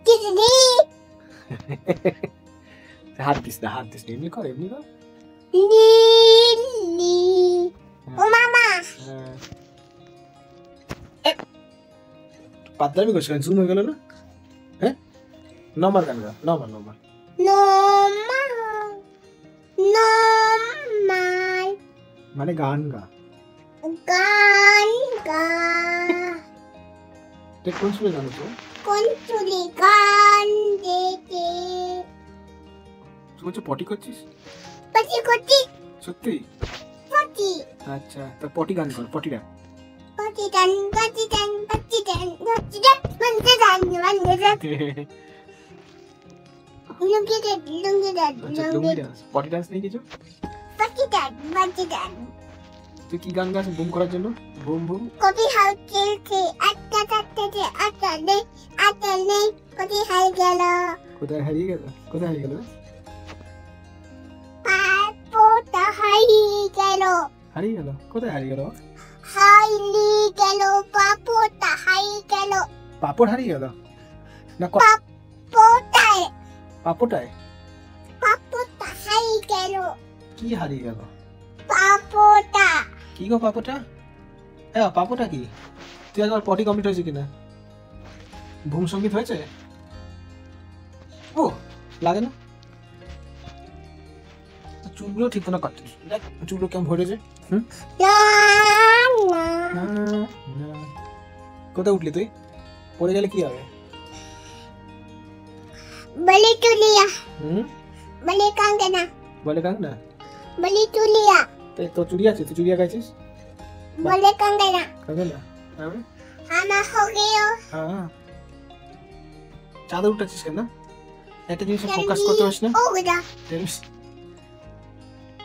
কিসলি হাত দিস না এমনি কর লিলি ও মামা পাতলামি করছিস জুম হয়ে গেল না হ্যাঁ নর্মাল গান গা নর্মাল নোমা মানে গান গা গান গা তুই কোন সুরে গান তো কোন চুলি গান দেখে তুই হচ্ছে পটি করছিস পটি সত্যি আচ্ছা তা পটি গান কর পটি গান লুঙ্গি ডান্স পটি ডান্স নেই কিছু তুই কি গান গাছ বুম করার জন্য বুম বুম কপি হাল খেলছে একটা নেই কপি হাল গেল কোথায় হারিয়ে গেল পাপোটা হারিয়ে গেল কোথায় হারিয়ে গেল পাপোটা হারিয়ে গেল পাপড় হারিয়ে গেল না পাপড়টায় হারিয়ে গেল কি হারিয়ে গেল পাপোটা কি গো পাপড়টা হ্যাঁ পাপড়টা কি তুই একবার পটি কমপ্লিট হয়েছে কিনা ভূম সঙ্গীত হয়েছে ও লাগে না চুলগুলো ঠিক না কাটছিস দেখ চুলগুলো কেমন ভরেছে কোথায় উঠলি তুই পড়ে গেলে কি হবে বলি তুলিয়া হুম বলি কাঙ্গনা বলি তুলিয়া তো চুড়ি আছে তুই চুড়িয়া গাইছিস বলি কাঙ্গনা আমার হগেও হ্যাঁ চাঁদে উঠেছিস কেন একটা জিনিস ফোকাস করতে পারিস না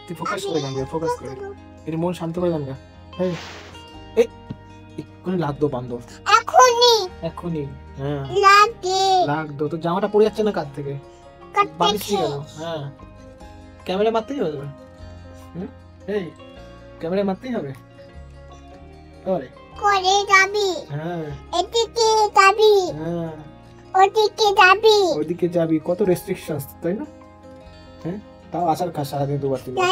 তুই ফোকাস করে গান গা ফোকাস করে এর মন শান্ত করে গান গা এই এক্ষুনি লাগ দো বান্ধব এখনই হ্যাঁ লাগ দো তো জামাটা পড়ে যাচ্ছে না কাঁধ থেকে বালিশ কেন হ্যাঁ ক্যামেরা মারতেই হবে এই ক্যামেরা মারতেই হবে করে যাবি হ্যাঁ এদিকে যাবি হ্যাঁ ওদিকে যাবি কত রেস্ট্রিকশনস তাই না হ্যাঁ তাও আসার খাস সারাদিন 2 বার 3 বার